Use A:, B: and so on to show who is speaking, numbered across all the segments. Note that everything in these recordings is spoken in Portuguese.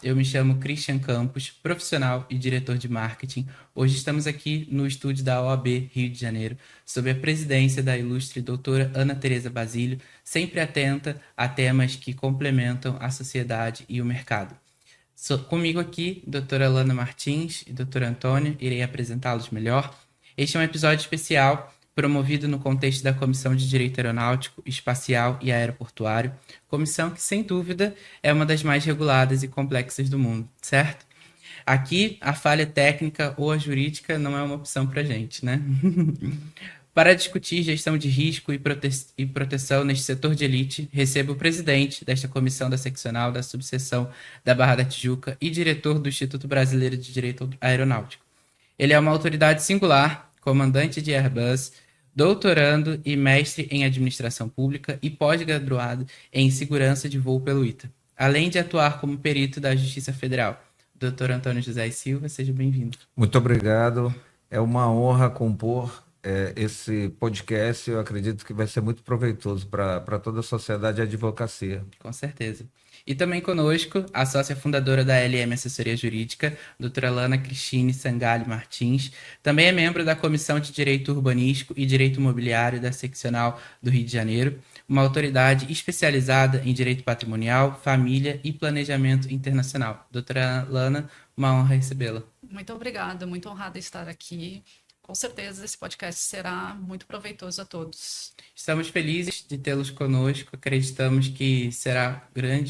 A: eu me chamo Christian Campos, profissional e diretor de marketing. Hoje estamos aqui no estúdio da OAB Rio de Janeiro, sob a presidência da ilustre doutora Ana Tereza Basílio, sempre atenta a temas que complementam a sociedade e o mercado. Comigo aqui, doutora Lana Martins e doutor Antônio, irei apresentá-los melhor. Este é um episódio especial promovido no contexto da Comissão de Direito Aeronáutico, Espacial e Aeroportuário, comissão que, sem dúvida, é uma das mais reguladas e complexas do mundo, certo? Aqui, a falha técnica ou a jurídica não é uma opção para a gente, né? Para discutir gestão de risco e proteção neste setor de elite, recebo o presidente desta comissão da seccional da subseção da Barra da Tijuca e diretor do Instituto Brasileiro de Direito Aeronáutico. Ele é uma autoridade singular, comandante de Airbus, doutorando e mestre em administração pública e pós-graduado em segurança de voo pelo ITA, além de atuar como perito da Justiça Federal. Dr. Antônio José e Silva, seja bem-vindo.
B: Muito obrigado. É uma honra compor esse podcast. Eu acredito que vai ser muito proveitoso para toda a sociedade e a advocacia.
A: Com certeza. E também conosco, a sócia fundadora da LM Assessoria Jurídica, doutora Lana Cristine Sangalli Martins, também é membro da Comissão de Direito Urbanístico e Direito Imobiliário da Seccional do Rio de Janeiro, uma autoridade especializada em Direito Patrimonial, Família e Planejamento Internacional. Doutora Lana, uma honra recebê-la.
C: Muito obrigada, muito honrada estar aqui. Com certeza esse podcast será muito proveitoso a todos.
A: Estamos felizes de tê-los conosco, acreditamos que será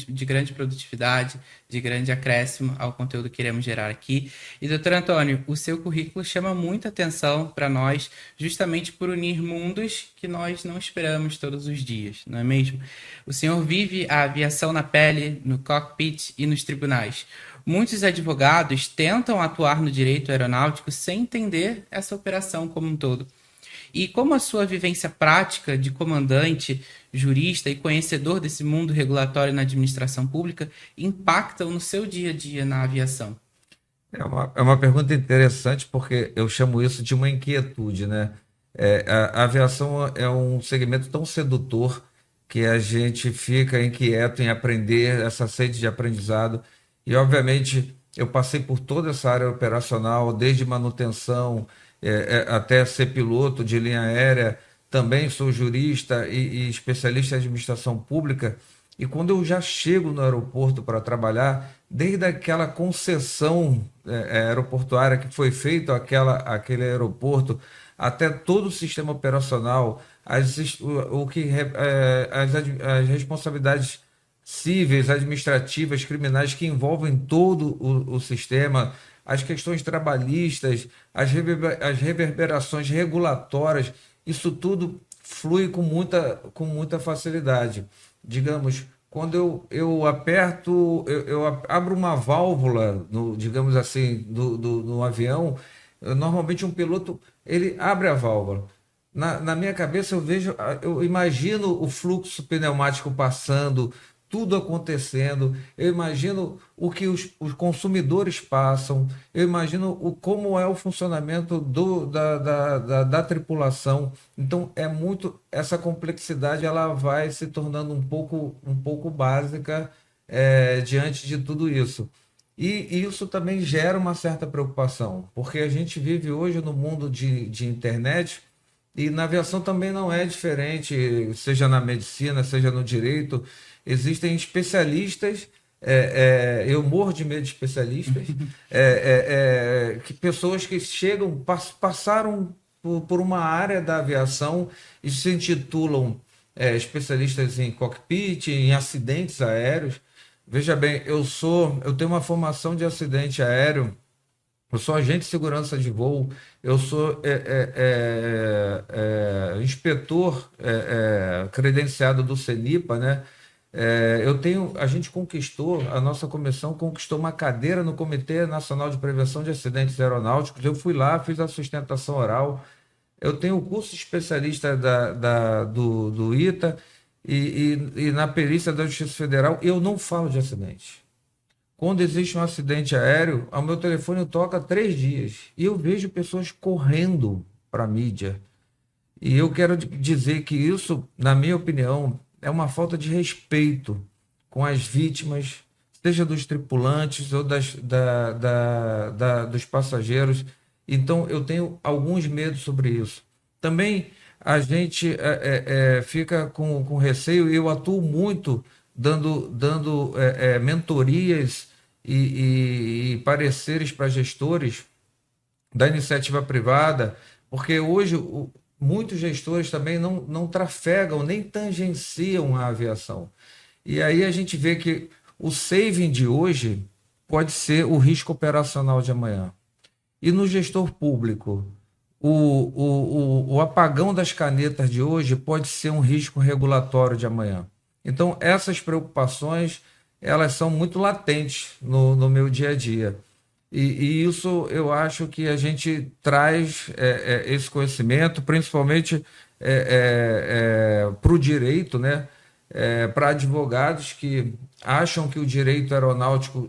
A: de grande produtividade, de grande acréscimo ao conteúdo que iremos gerar aqui. E, doutor Antônio, o seu currículo chama muita atenção para nós, justamente por unir mundos que nós não esperamos todos os dias, não é mesmo? O senhor vive a aviação na pele, no cockpit e nos tribunais. Muitos advogados tentam atuar no direito aeronáutico sem entender essa operação como um todo. E como a sua vivência prática de comandante, jurista e conhecedor desse mundo regulatório na administração pública impactam no seu dia a dia na aviação?
B: É uma pergunta interessante, porque eu chamo isso de uma inquietude, né? A aviação é um segmento tão sedutor que a gente fica inquieto em aprender, essa sede de aprendizado. E, obviamente, eu passei por toda essa área operacional, desde manutenção até ser piloto de linha aérea. Também sou jurista e especialista em administração pública. E quando eu já chego no aeroporto para trabalhar, desde aquela concessão aeroportuária que foi feita aquele aeroporto, até todo o sistema operacional, as responsabilidades cíveis, administrativas, criminais que envolvem todo o sistema, as questões trabalhistas, as reverberações regulatórias, isso tudo flui com muita facilidade. Digamos, quando eu abro uma válvula, digamos assim, no avião, normalmente um piloto ele abre a válvula. Na minha cabeça eu imagino o fluxo pneumático passando, tudo acontecendo, eu imagino o que os consumidores passam, eu imagino como é o funcionamento da tripulação. Então, essa complexidade ela vai se tornando um pouco básica diante de tudo isso. E isso também gera uma certa preocupação, porque a gente vive hoje no mundo de internet, e na aviação também não é diferente, seja na medicina, seja no direito. Existem especialistas, eu morro de medo de especialistas, pessoas que passaram por uma área da aviação e se intitulam especialistas em cockpit, em acidentes aéreos. Veja bem, eu tenho uma formação de acidente aéreo. Eu sou agente de segurança de voo, eu sou inspetor credenciado do CENIPA, né? A nossa comissão conquistou uma cadeira no Comitê Nacional de Prevenção de Acidentes Aeronáuticos. Eu fui lá, fiz a sustentação oral. Eu tenho o curso de especialista do ITA e na perícia da Justiça Federal. Eu não falo de acidente. Quando existe um acidente aéreo, o meu telefone toca 3 dias. E eu vejo pessoas correndo para a mídia. E eu quero dizer que isso, na minha opinião, é uma falta de respeito com as vítimas, seja dos tripulantes ou dos passageiros. Então, eu tenho alguns medos sobre isso. Também a gente fica com receio, e eu atuo muito dando mentorias e pareceres para gestores da iniciativa privada, porque hoje muitos gestores também não trafegam nem tangenciam a aviação. E aí a gente vê que o saving de hoje pode ser o risco operacional de amanhã. E no gestor público, o apagão das canetas de hoje pode ser um risco regulatório de amanhã. Então, essas preocupações, elas são muito latentes no meu dia a dia. E isso eu acho que a gente traz esse conhecimento, principalmente para o direito, né? Para advogados que acham que o direito aeronáutico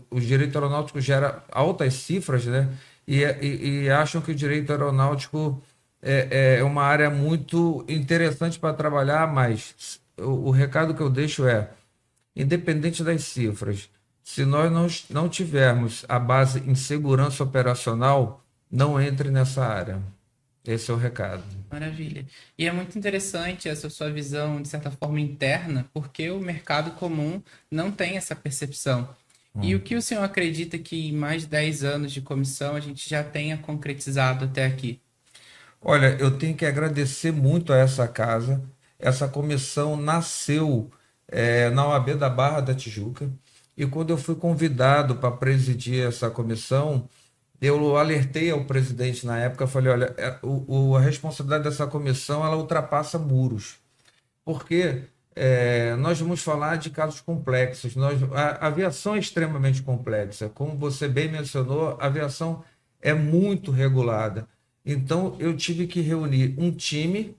B: gera altas cifras, né? E acham que o direito aeronáutico é uma área muito interessante para trabalhar, mas o recado que eu deixo é, independente das cifras, se nós não tivermos a base em segurança operacional, não entre nessa área. Esse é o recado.
A: Maravilha. E é muito interessante essa sua visão, de certa forma, interna, porque o mercado comum não tem essa percepção. E o que o senhor acredita que em mais de 10 anos de comissão a gente já tenha concretizado até aqui?
B: Olha, eu tenho que agradecer muito a essa casa. Essa comissão nasceu na OAB da Barra da Tijuca. E quando eu fui convidado para presidir essa comissão, eu alertei ao presidente na época, falei, olha, a responsabilidade dessa comissão, ela ultrapassa muros, porque nós vamos falar de casos complexos. A aviação é extremamente complexa, como você bem mencionou, a aviação é muito regulada. Então, eu tive que reunir um time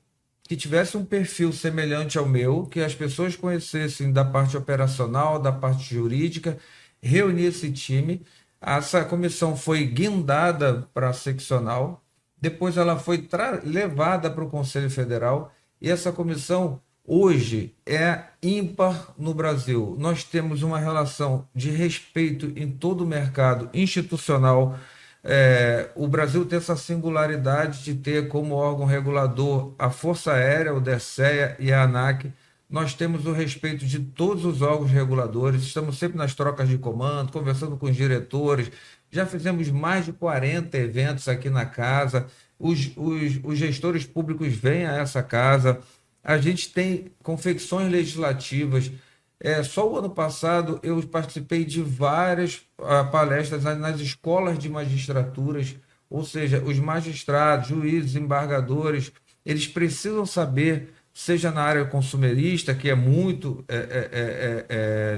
B: que tivesse um perfil semelhante ao meu, que as pessoas conhecessem da parte operacional, da parte jurídica, reunir esse time. Essa comissão foi guindada para a seccional, depois ela foi levada para o Conselho Federal, e essa comissão hoje é ímpar no Brasil. Nós temos uma relação de respeito em todo o mercado institucional. O Brasil tem essa singularidade de ter como órgão regulador a Força Aérea, o DERCEA e a ANAC. Nós temos o respeito de todos os órgãos reguladores, estamos sempre nas trocas de comando, conversando com os diretores, já fizemos mais de 40 eventos aqui na casa, os gestores públicos vêm a essa casa, a gente tem confecções legislativas. Só o ano passado eu participei de várias palestras nas escolas de magistraturas, ou seja, os magistrados, juízes, embargadores, eles precisam saber, seja na área consumerista, que é muito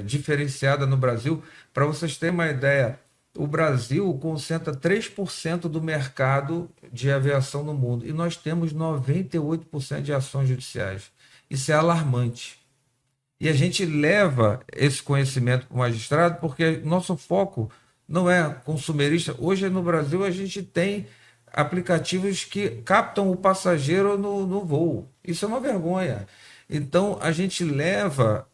B: diferenciada no Brasil. Para vocês terem uma ideia, o Brasil concentra 3% do mercado de aviação no mundo e nós temos 98% de ações judiciais. Isso é alarmante. E a gente leva esse conhecimento para o magistrado porque nosso foco não é consumerista. Hoje no Brasil a gente tem aplicativos que captam o passageiro no voo. Isso é uma vergonha. Então a gente leva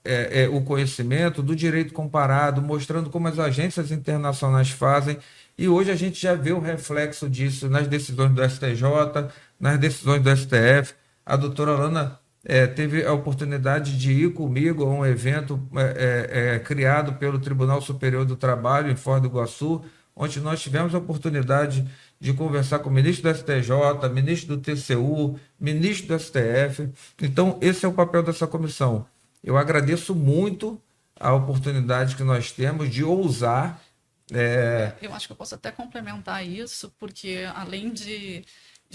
B: o conhecimento do direito comparado, mostrando como as agências internacionais fazem, e hoje a gente já vê o reflexo disso nas decisões do STJ, nas decisões do STF. A doutora Alana teve a oportunidade de ir comigo a um evento criado pelo Tribunal Superior do Trabalho em Foz do Iguaçu, onde nós tivemos a oportunidade de conversar com o ministro do STJ, ministro do TCU, ministro do STF. Então, esse é o papel dessa comissão. Eu agradeço muito a oportunidade que nós temos de ousar.
C: Eu acho que eu posso até complementar isso, porque além de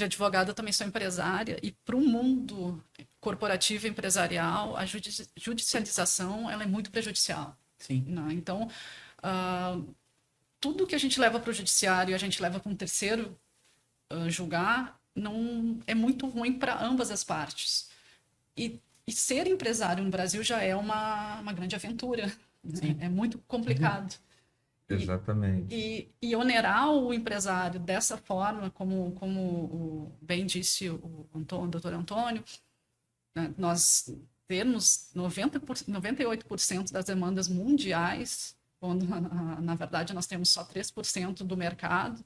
C: advogada, eu também sou empresária, e para o mundo corporativo e empresarial, a judicialização ela é muito prejudicial.
A: Sim.
C: Né? Então, tudo que a gente leva para o judiciário, a gente leva para um terceiro julgar, não é muito ruim para ambas as partes. E ser empresário no Brasil já é uma grande aventura. Né? É muito complicado.
B: Exatamente.
C: E onerar o empresário dessa forma, como bem disse o doutor Antônio, né, nós temos 98% das demandas mundiais quando, na verdade, nós temos só 3% do mercado,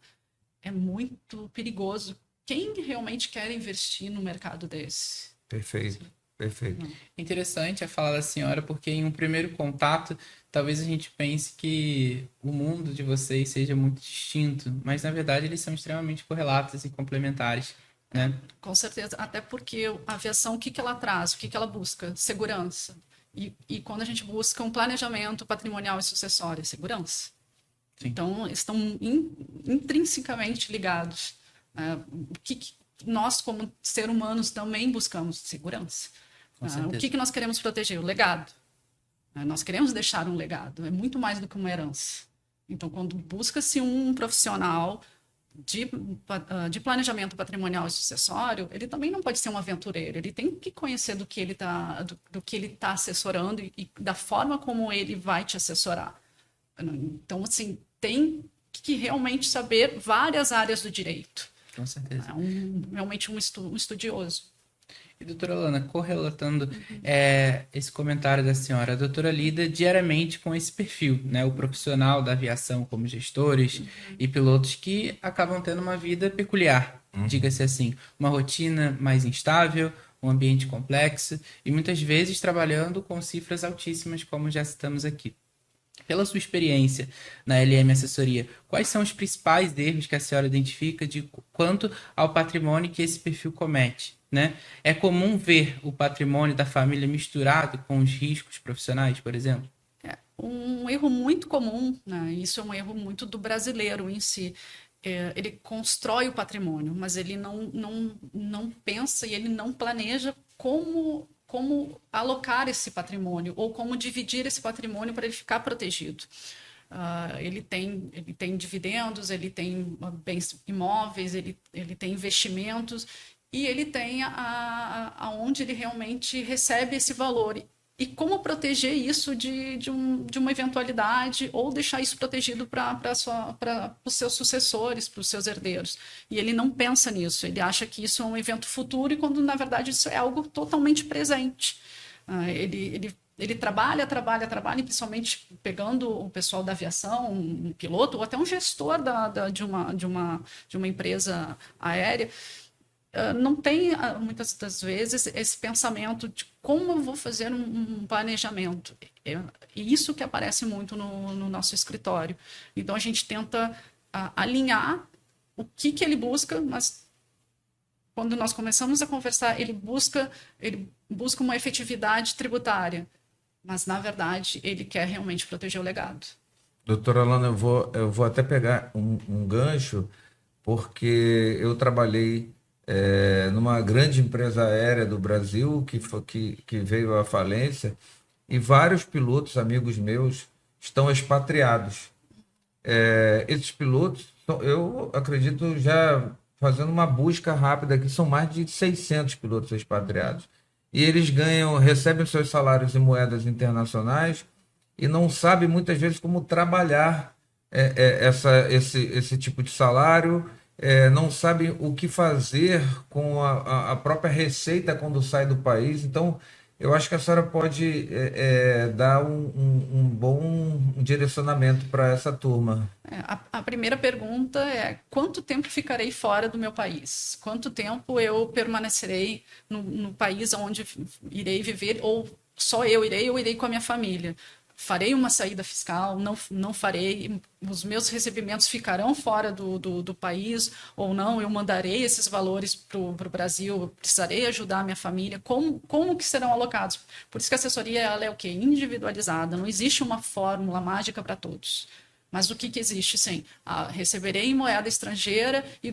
C: é muito perigoso. Quem realmente quer investir no mercado desse?
B: Perfeito, perfeito.
A: Interessante a fala da senhora, porque em um primeiro contato, talvez a gente pense que o mundo de vocês seja muito distinto, mas na verdade eles são extremamente correlatos e complementares, né?
C: Com certeza, até porque a aviação, o que que ela traz? O que que ela busca? Segurança. E quando a gente busca um planejamento patrimonial e sucessório, é segurança.
A: Sim.
C: Então, estão intrinsecamente ligados. O que nós, como seres humanos, também buscamos? Segurança.
A: Com
C: O
A: certeza.
C: que nós queremos proteger? O legado. Nós queremos deixar um legado. É muito mais do que uma herança. Então, quando busca-se um profissional de planejamento patrimonial e sucessório, ele também não pode ser um aventureiro. Ele tem que conhecer do que ele está assessorando e da forma como ele vai te assessorar. Então, assim, tem que realmente saber várias áreas do direito.
A: Com certeza.
C: Realmente um estudioso.
A: E doutora Lana, correlatando esse comentário da senhora, a doutora lida diariamente com esse perfil, né? O profissional da aviação, como gestores e pilotos que acabam tendo uma vida peculiar, diga-se assim, uma rotina mais instável, um ambiente complexo e muitas vezes trabalhando com cifras altíssimas, como já citamos aqui. Pela sua experiência na LM Assessoria, quais são os principais erros que a senhora identifica quanto ao patrimônio que esse perfil comete, né? É comum ver o patrimônio da família misturado com os riscos profissionais, por exemplo?
C: Um erro muito comum, né? Isso é um erro muito do brasileiro em si. Ele constrói o patrimônio, mas ele não pensa e ele não planeja como alocar esse patrimônio ou como dividir esse patrimônio para ele ficar protegido. Ele tem dividendos, ele tem bens imóveis, ele tem investimentos e ele tem aonde ele realmente recebe esse valor. E como proteger isso de uma eventualidade ou deixar isso protegido para os seus sucessores, para os seus herdeiros. E ele não pensa nisso, ele acha que isso é um evento futuro e quando, na verdade, isso é algo totalmente presente. Ele trabalha, e principalmente pegando o pessoal da aviação, um piloto ou até um gestor de uma empresa aérea, não tem, muitas das vezes, esse pensamento de como eu vou fazer um planejamento. E isso que aparece muito no nosso escritório. Então, a gente tenta alinhar o que ele busca, mas quando nós começamos a conversar, ele busca uma efetividade tributária, mas, na verdade, ele quer realmente proteger o legado.
B: Doutora Alana, eu vou até pegar um gancho, porque eu trabalhei numa grande empresa aérea do Brasil que veio à falência e vários pilotos, amigos meus, estão expatriados. Esses pilotos, eu acredito já fazendo uma busca rápida aqui, são mais de 600 pilotos expatriados. E eles recebem seus salários em moedas internacionais e não sabem muitas vezes como trabalhar esse tipo de salário, não sabem o que fazer com a própria receita quando sai do país. Então, eu acho que a senhora pode dar um bom direcionamento para essa turma.
C: A primeira pergunta é: quanto tempo ficarei fora do meu país? Quanto tempo eu permanecerei no país onde irei viver? Ou só eu irei ou irei com a minha família? Farei uma saída fiscal? Não farei? Os meus recebimentos ficarão fora do país ou não? Eu mandarei esses valores para o Brasil? Eu precisarei ajudar a minha família? Como que serão alocados? Por isso que a assessoria ela é o quê? Individualizada. Não existe uma fórmula mágica para todos. Mas o que existe, sim? Receberei em moeda estrangeira e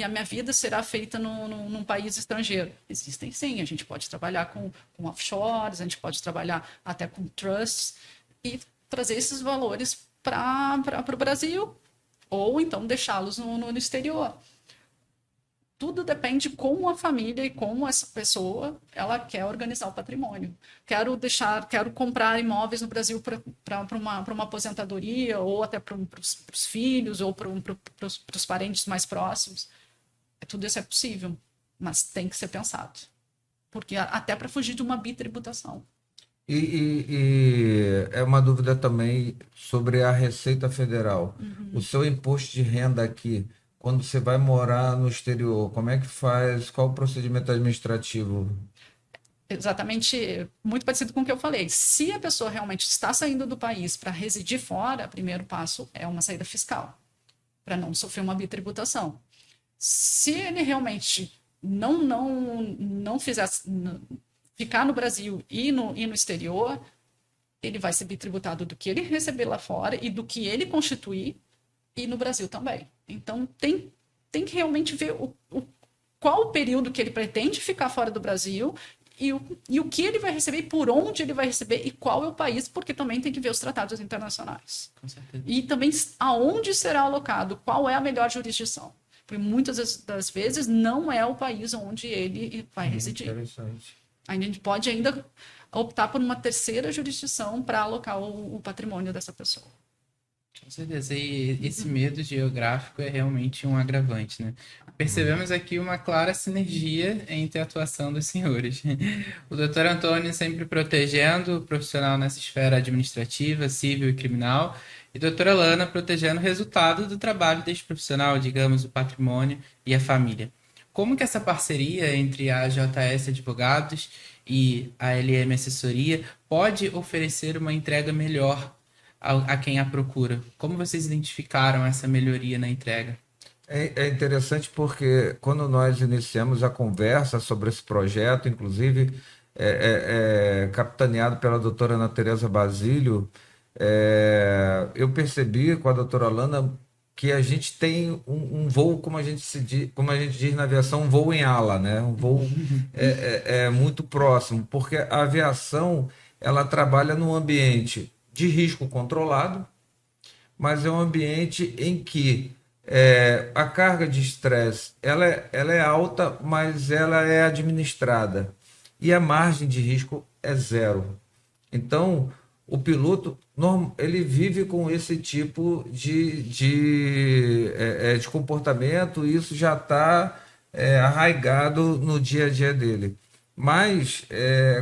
C: a minha vida será feita num país estrangeiro. Existem, sim. A gente pode trabalhar com offshores, a gente pode trabalhar até com trusts e trazer esses valores para o Brasil ou então deixá-los no exterior. Tudo depende de como a família e como essa pessoa ela quer organizar o patrimônio. Quero comprar imóveis no Brasil para uma aposentadoria ou até para os filhos ou para os parentes mais próximos. Tudo isso é possível, mas tem que ser pensado. Porque até para fugir de uma bitributação.
B: E é uma dúvida também sobre a Receita Federal. O seu imposto de renda aqui, quando você vai morar no exterior, como é que faz? Qual o procedimento administrativo?
C: Exatamente, muito parecido com o que eu falei. Se a pessoa realmente está saindo do país para residir fora, o primeiro passo é uma saída fiscal, para não sofrer uma bitributação. Se ele realmente não fizer ficar no Brasil e no exterior, ele vai ser bitributado do que ele receber lá fora e do que ele constituir e no Brasil também. Então tem que realmente ver qual o período que ele pretende ficar fora do Brasil e o que ele vai receber, e por onde ele vai receber e qual é o país, porque também tem que ver os tratados internacionais.
A: Com certeza.
C: E também aonde será alocado, qual é a melhor jurisdição. Porque muitas das vezes não é o país onde ele vai residir.
B: Interessante.
C: A gente pode ainda optar por uma terceira jurisdição para alocar o patrimônio dessa pessoa.
A: Com certeza, e esse medo geográfico é realmente um agravante, né? Percebemos aqui uma clara sinergia entre a atuação dos senhores. O doutor Antônio sempre protegendo o profissional nessa esfera administrativa, civil e criminal, e a doutora Lana protegendo o resultado do trabalho deste profissional, digamos, o patrimônio e a família. Como que essa parceria entre a JS Advogados e a LM Assessoria pode oferecer uma entrega melhor a quem a procura? Como vocês identificaram essa melhoria na entrega?
B: É interessante porque quando nós iniciamos a conversa sobre esse projeto, inclusive capitaneado pela doutora Ana Teresa Basílio, eu percebi com a doutora Lana que a gente tem um voo, como a gente diz na aviação, um voo em ala, né? Um voo muito próximo, porque a aviação ela trabalha num ambiente de risco controlado, mas é um ambiente em que a carga de estresse ela é alta, mas ela é administrada e a margem de risco é zero. Então, o piloto ele vive com esse tipo de comportamento e isso já está arraigado no dia a dia dele. Mas,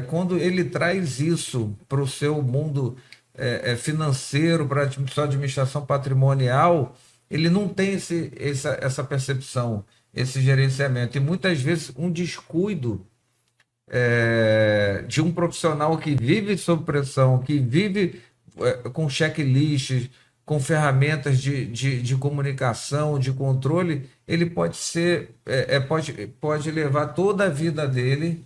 B: quando ele traz isso para o seu mundo financeiro, para a sua administração patrimonial, ele não tem essa percepção, esse gerenciamento. E muitas vezes um descuido de um profissional que vive sob pressão, que vive com checklists, com ferramentas de comunicação, de controle, ele pode levar toda a vida dele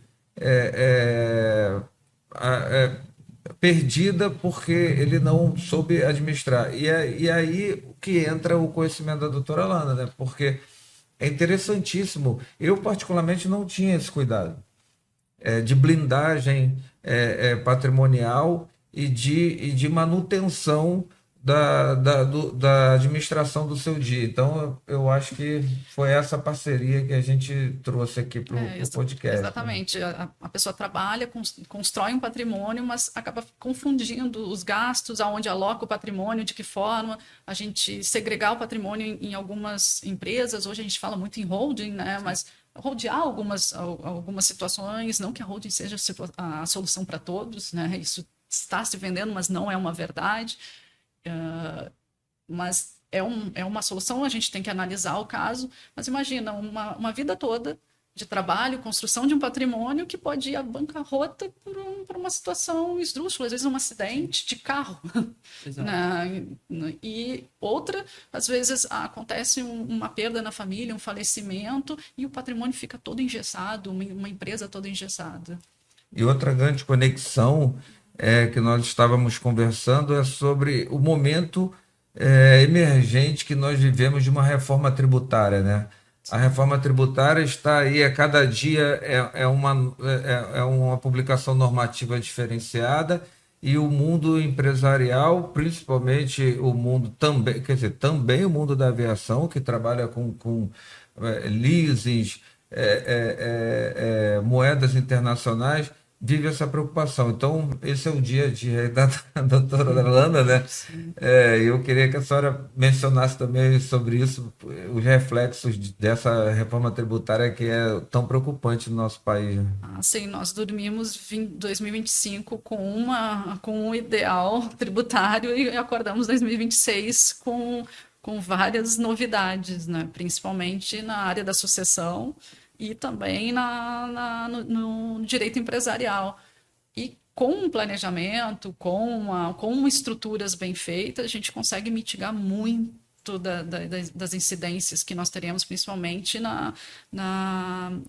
B: perdida porque ele não soube administrar. E aí que entra o conhecimento da doutora Lana, né? Porque é interessantíssimo. Eu, particularmente, não tinha esse cuidado de blindagem patrimonial e de manutenção da administração do seu dia. Então, eu acho que foi essa parceria que a gente trouxe aqui para o podcast.
C: Exatamente. Né? A pessoa trabalha, constrói um patrimônio, mas acaba confundindo os gastos, aonde aloca o patrimônio, de que forma a gente segregar o patrimônio em algumas empresas. Hoje a gente fala muito em holding, né? Mas holdear algumas situações, não que a holding seja a solução para todos, né? Isso está se vendendo, mas não é uma verdade. Mas é uma solução, a gente tem que analisar o caso, mas imagina uma vida toda de trabalho, construção de um patrimônio que pode ir à bancarrota por uma situação esdrúxula, às vezes um acidente de carro. Né? E outra, às vezes acontece uma perda na família, um falecimento, e o patrimônio fica todo engessado, uma empresa toda engessada.
B: E outra grande conexão que nós estávamos conversando é sobre o momento emergente que nós vivemos de uma reforma tributária, né? A reforma tributária está aí, a cada dia é uma publicação normativa diferenciada e o mundo empresarial, principalmente o mundo também, quer dizer, também o mundo da aviação, que trabalha com leasings, moedas internacionais, vive essa preocupação. Então, esse é o dia da doutora Lana, né? Eu queria que a senhora mencionasse também sobre isso, os reflexos dessa reforma tributária que é tão preocupante no nosso país, né?
C: Sim, nós dormimos 2025 com um ideal tributário e acordamos 2026 com várias novidades, né? Principalmente na área da sucessão e também no direito empresarial. E com um planejamento, com estruturas bem feitas, a gente consegue mitigar muito das incidências que nós teremos, principalmente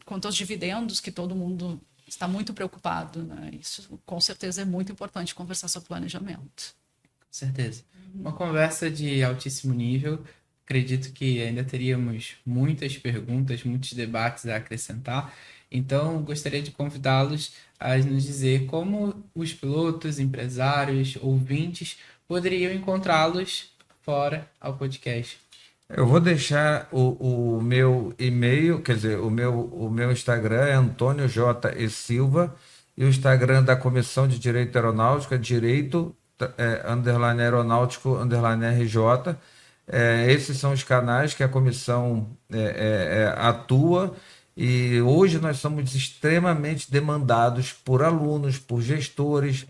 C: quanto aos dividendos, que todo mundo está muito preocupado, né? Isso, com certeza, é muito importante conversar sobre planejamento.
A: Com certeza. Uma conversa de altíssimo nível. Acredito que ainda teríamos muitas perguntas, muitos debates a acrescentar. Então, gostaria de convidá-los a nos dizer como os pilotos, empresários, ouvintes poderiam encontrá-los fora ao podcast.
B: Eu vou deixar o meu e-mail, quer dizer, o meu Instagram é Antônio J. E. Silva, e o Instagram da Comissão de Direito Aeronáutico é direito, underline aeronáutico, underline RJ. Esses são os canais que a comissão atua, e hoje nós somos extremamente demandados por alunos, por gestores,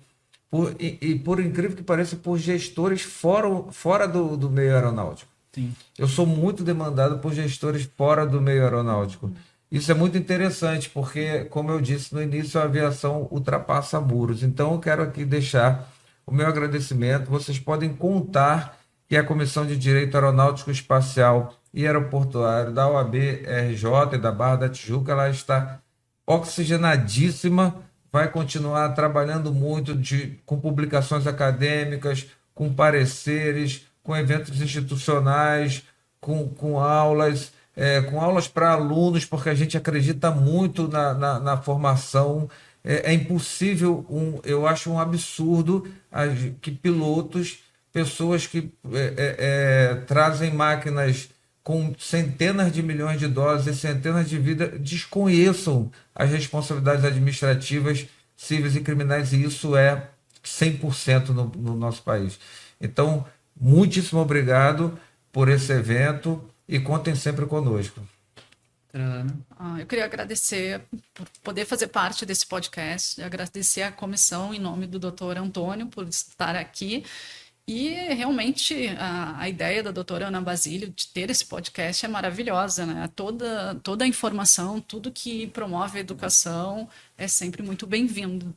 B: e por incrível que pareça, por gestores fora do meio aeronáutico.
A: Sim.
B: Eu sou muito demandado por gestores fora do meio aeronáutico. Isso é muito interessante, porque, como eu disse no início, a aviação ultrapassa muros. Então, eu quero aqui deixar o meu agradecimento. Vocês podem contar que a Comissão de Direito Aeronáutico Espacial e Aeroportuário da OAB-RJ e da Barra da Tijuca, ela está oxigenadíssima, vai continuar trabalhando muito com publicações acadêmicas, com pareceres, com eventos institucionais, com aulas para alunos, porque a gente acredita muito na formação. É impossível, eu acho um absurdo que pilotos, pessoas que trazem máquinas com centenas de milhões de dólares e centenas de vidas, desconheçam as responsabilidades administrativas, civis e criminais, e isso é 100% no nosso país. Então, muitíssimo obrigado por esse evento e contem sempre conosco.
C: Eu queria agradecer por poder fazer parte desse podcast, agradecer à comissão em nome do Dr. Antônio por estar aqui. E realmente a ideia da doutora Ana Basílio de ter esse podcast é maravilhosa, né? Toda a informação, tudo que promove a educação é sempre muito bem-vindo.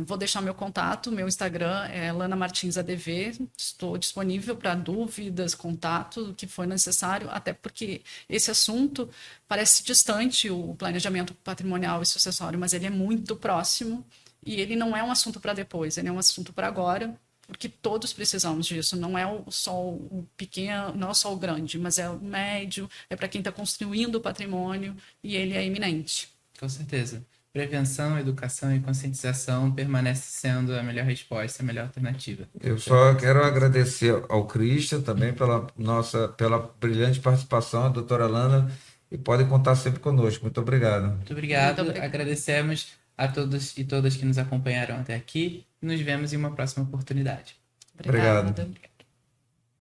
C: Vou deixar meu contato, meu Instagram é Lana Martins ADV, estou disponível para dúvidas, contato, o que for necessário, até porque esse assunto parece distante, o planejamento patrimonial e sucessório, mas ele é muito próximo e ele não é um assunto para depois, ele é um assunto para agora, porque todos precisamos disso, não é só o pequeno, não é só o grande, mas é o médio, é para quem está construindo o patrimônio e ele é iminente.
A: Com certeza. Prevenção, educação e conscientização permanece sendo a melhor resposta, a melhor alternativa.
B: Eu só quero agradecer ao Christian também pela brilhante participação, a doutora Lana, e podem contar sempre conosco. Muito obrigado.
A: Muito obrigado. Agradecemos a todos e todas que nos acompanharam até aqui e nos vemos em uma próxima oportunidade.
C: Obrigado.